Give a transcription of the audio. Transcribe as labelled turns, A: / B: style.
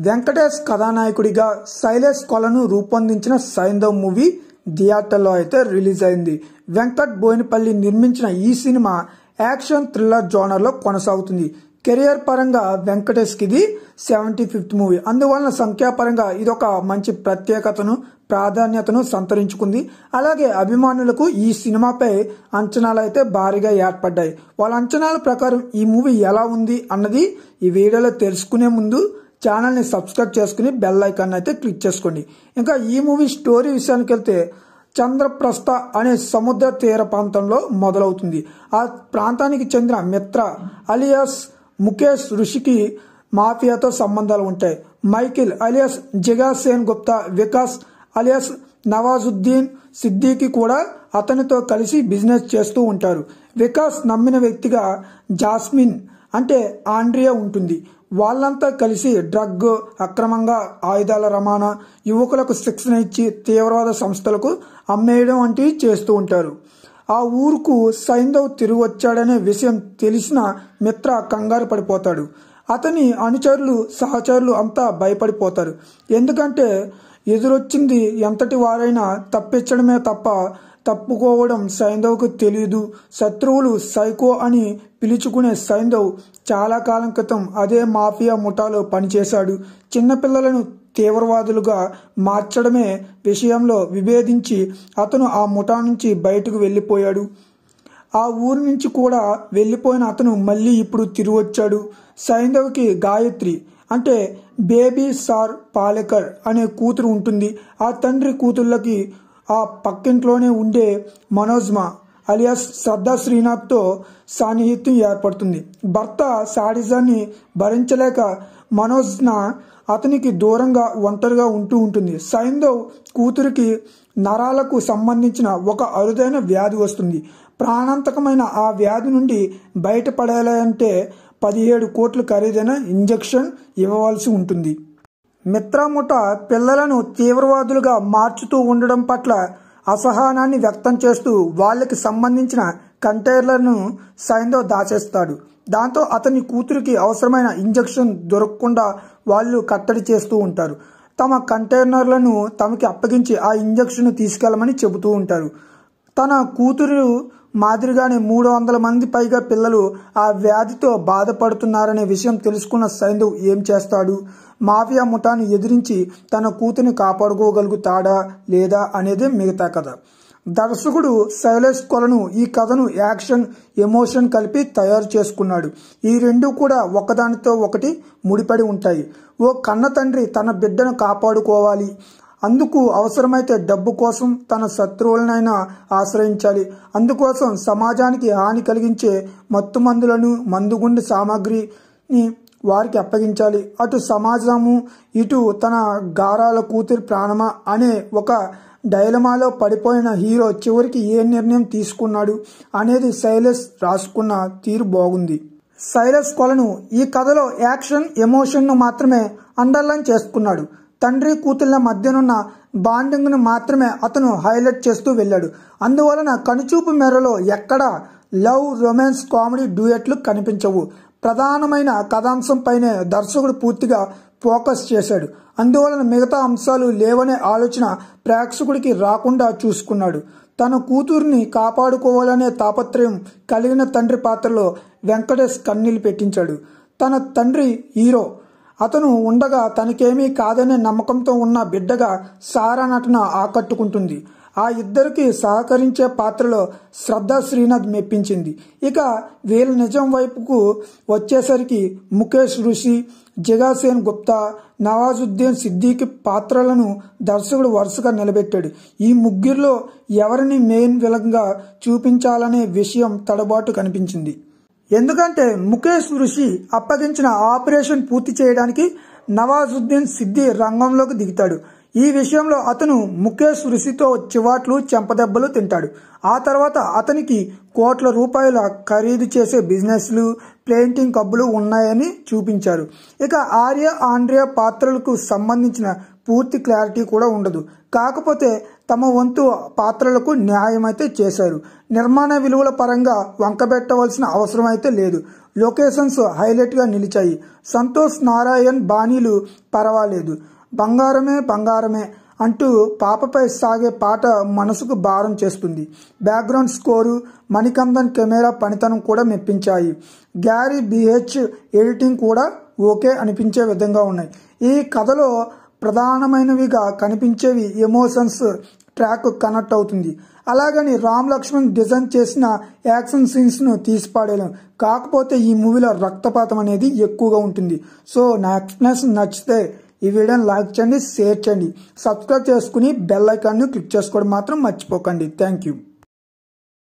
A: వెంకటేష్ కథానాయకుడిగా శైలేష్ కొలను రూపొందించిన సైంధవ్ మూవీ థియేటర్లో అయితే రిలీజ్ అయింది. వెంకట్ బోయినపల్లి నిర్మించిన ఈ సినిమా యాక్షన్ థ్రిల్లర్ జోనర్లో కొనసాగుతుంది. కెరియర్ పరంగా వెంకటేష్కి ఇది 75th మూవీ. అందువలన సంఖ్యాపరంగా ఇదొక మంచి ప్రత్యేకతను ప్రాధాన్యతను సంతరించుకుంది. అలాగే అభిమానులకు ఈ సినిమాపై అంచనాలు అయితే భారీగా ఏర్పడ్డాయి. వాళ్ళ అంచనాల ప్రకారం ఈ మూవీ ఎలా ఉంది అన్నది ఈ వీడియోలో తెలుసుకునే ముందు ఛానల్ని సబ్స్క్రైబ్ చేసుకుని బెల్ ఐకాన్ అయితే క్లిక్ చేసుకోండి. ఇంకా ఈ మూవీ స్టోరీ విషయానికి వెళ్తే చంద్రప్రస్థ అనే సముద్ర తీర ప్రాంతంలో మొదలవుతుంది. ఆ ప్రాంతానికి చెందిన మిత్ర అలియాస్ ముఖేష్ ఋషికి మాఫియాతో సంబంధాలు ఉంటాయి. Michael alias జిగా Sen Gupta, Vikas alias Nawazuddin Siddiqui కూడా అతనితో కలిసి బిజినెస్ చేస్తూ ఉంటారు. వికాస్ నమ్మిన వ్యక్తిగా జాస్మిన్ అంటే ఆండ్రియా ఉంటుంది. వాళ్ళంతా కలిసి డ్రగ్, అక్రమంగా ఆయుధాల రవాణా, యువకులకు శిక్షణ ఇచ్చి తీవ్రవాద సంస్థలకు అమ్మేయడం వంటివి చేస్తూ ఉంటారు. ఆ ఊరుకు సైంధవ్ తిరిగి వచ్చాడనే విషయం తెలిసిన మిత్ర కంగారు పడిపోతాడు. అతని అనుచరులు సహచరులు అంతా భయపడిపోతారు. ఎందుకంటే ఎదురొచ్చింది ఎంతటి వారైనా తప్పించడమే తప్ప తప్పుకోవడం సైంధవ్కు తెలియదు. శత్రువులు సైకో అని పిలుచుకునే సైంధవ్ చాలా కాలం క్రితం అదే మాఫియా ముఠాలో పనిచేశాడు. చిన్నపిల్లలను తీవ్రవాదులుగా మార్చడమే విషయంలో విభేదించి అతను ఆ ముఠా నుంచి బయటకు వెళ్ళిపోయాడు. ఆ ఊరి నుంచి కూడా వెళ్ళిపోయిన అతను మళ్ళీ ఇప్పుడు తిరిగి వచ్చాడు. సైంధవ్కి గాయత్రి అంటే బేబీ సార్ పాలేకర్ అనే కూతురు ఉంటుంది. ఆ తండ్రి కూతుళ్ళకి ఆ పక్కింట్లోనే ఉండే మనోజ్మా అలియాస్ శ్రద్ధా శ్రీనాథ్తో సాన్నిహిత్యం ఏర్పడుతుంది. భర్త సాడిజాన్ని భరించలేక మనోజ్న అతనికి దూరంగా ఒంటరిగా ఉంటూ ఉంటుంది. సైంధవ్ కూతురికి నరాలకు సంబంధించిన ఒక అరుదైన వ్యాధి వస్తుంది. ప్రాణాంతకమైన ఆ వ్యాధి నుండి బయటపడాలంటే 17 కోట్ల ఖరీదైన ఇంజెక్షన్ ఇవ్వవలసి ఉంటుంది. మిత్రముఠ పిల్లలను తీవ్రవాదులుగా మార్చుతూ ఉండడం పట్ల అసహనాన్ని వ్యక్తం చేస్తూ వాళ్ళకి సంబంధించిన కంటైనర్లను సైంధవ్ దాచేస్తాడు. దాంతో అతని కూతురికి అవసరమైన ఇంజెక్షన్ దొరకకుండా వాళ్ళు కట్టడి చేస్తూ ఉంటారు. తమ కంటైనర్లను తమకి అప్పగించి ఆ ఇంజెక్షన్ తీసుకెళ్లమని చెబుతూ ఉంటారు. తన కూతురు మాదిరిగానే 300 మంది పైగా పిల్లలు ఆ వ్యాధితో బాధపడుతున్నారనే విషయం తెలుసుకున్న సైంధవ్ ఏం చేస్తాడు? మాఫియా ముఠాను ఎదిరించి తన కూతురిని కాపాడుకోగలుగుతాడా లేదా అనేది మిగతా కథ. దర్శకుడు శైలేష్ కొలను ఈ కథను యాక్షన్, ఎమోషన్ కలిపి తయారు చేసుకున్నాడు. ఈ రెండు కూడా ఒకదానితో ఒకటి ముడిపడి ఉంటాయి. ఓ కన్న తండ్రి తన బిడ్డను కాపాడుకోవాలి. అందుకు అవసరమైతే డబ్బు కోసం తన శత్రువులనైనా ఆశ్రయించాలి. అందుకోసం సమాజానికి హాని కలిగించే మత్తుమందులను, మందుగుండు సామాగ్రిని వారికి అప్పగించాలి. అటు సమాజము, ఇటు తన గారాల కూతురి ప్రాణమా అనే ఒక డైలమాలో పడిపోయిన హీరో చివరికి ఏ నిర్ణయం తీసుకున్నాడు అనేది శైలేష్ రాసుకున్న తీరు బాగుంది. శైలేష్ కొలను ఈ కథలో యాక్షన్, ఎమోషన్ను మాత్రమే అండర్లైన్ చేసుకున్నాడు. తండ్రి కూతుళ్ల మధ్యనున్న బాండింగ్ను మాత్రమే అతను హైలైట్ చేస్తూ వెళ్ళాడు. అందువలన కనుచూపు మేరలో ఎక్కడా లవ్, రొమాన్స్, కామెడీ డ్యూయెట్లు కనిపించవు. ప్రధానమైన కథాంశంపైనే దర్శకుడు పూర్తిగా ఫోకస్ చేశాడు. అందువలన మిగతా అంశాలు లేవనే ఆలోచన ప్రేక్షకుడికి రాకుండా చూసుకున్నాడు. తన కూతుర్ని కాపాడుకోవాలనే తాపత్రయం కలిగిన తండ్రి పాత్రలో వెంకటేష్ కన్నీళ్లు పెట్టించాడు. తన తండ్రి హీరో, అతను ఉండగా తనకేమీ కాదనే నమ్మకంతో ఉన్న బిడ్డగా సారా నటన ఆకట్టుకుంటుంది. ఆ ఇద్దరికి సహకరించే పాత్రలో శ్రద్ధా శ్రీనాథ్ మెప్పించింది. ఇక వీళ్ళ నిజం వైపుకు వచ్చేసరికి ముఖేష్ ఋషి, జిగా సేన్ గుప్తా, నవాజుద్దీన్ సిద్దికి పాత్రలను దర్శకుడు వరుసగా నిలబెట్టాడు. ఈ ముగ్గురిలో ఎవరిని మెయిన్ విలన్గా చూపించాలనే విషయం తడబాటు కనిపించింది. ఎందుకంటే ముఖేష్ ఋషి అప్పగించిన ఆపరేషన్ పూర్తి చేయడానికి నవాజుద్దీన్ సిద్ది రంగంలోకి దిగుతాడు. ఈ విషయంలో అతను ముఖేష్ ఋషితో చివాట్లు, చెంపదెబ్బలు తింటాడు. ఆ తర్వాత అతనికి కోట్ల రూపాయల ఖరీదు చేసే బిజినెస్లు, పెయింటింగ్ క్లబ్బులు ఉన్నాయని చూపించారు. ఇక ఆర్య, ఆండ్రియా పాత్రలకు సంబంధించిన పూర్తి క్లారిటీ కూడా ఉండదు. కాకపోతే తమ వంతు పాత్రలకు న్యాయం అయితే చేశారు. నిర్మాణ విలువల పరంగా వంకబెట్టవలసిన అవసరం అయితే లేదు. లొకేషన్స్ హైలైట్గా నిలిచాయి. సంతోష్ నారాయణ్ బాణీలు పర్వాలేదు. బంగారమే బంగారమే అంటూ పాపపై సాగే పాట మనసుకు భారం చేస్తుంది. బ్యాక్గ్రౌండ్ స్కోరు, మణికందన్ కెమెరా పనితనం కూడా మెప్పించాయి. గ్యారీ బిహెచ్ ఎడిటింగ్ కూడా ఓకే అనిపించే విధంగా ఉన్నాయి. ఈ కథలో ప్రధానమైనవిగా కనిపించేవి ఎమోషన్స్ ట్రాక్ కనెక్ట్ అవుతుంది. అలాగని రామ్ లక్ష్మణ్ డిజైన్ చేసిన యాక్షన్ సీన్స్ను తీసిపాడేయలేం. కాకపోతే ఈ మూవీలో రక్తపాతం అనేది ఎక్కువగా ఉంటుంది. సో నా ఎక్స్ప్లెనేషన్ నచ్చితే ఈ వీడియోని లైక్ చేయండి, షేర్ చేయండి, సబ్స్క్రైబ్ చేసుకుని బెల్ ఐకాన్ని క్లిక్ చేసుకోవడం మాత్రం మర్చిపోకండి. Thank you.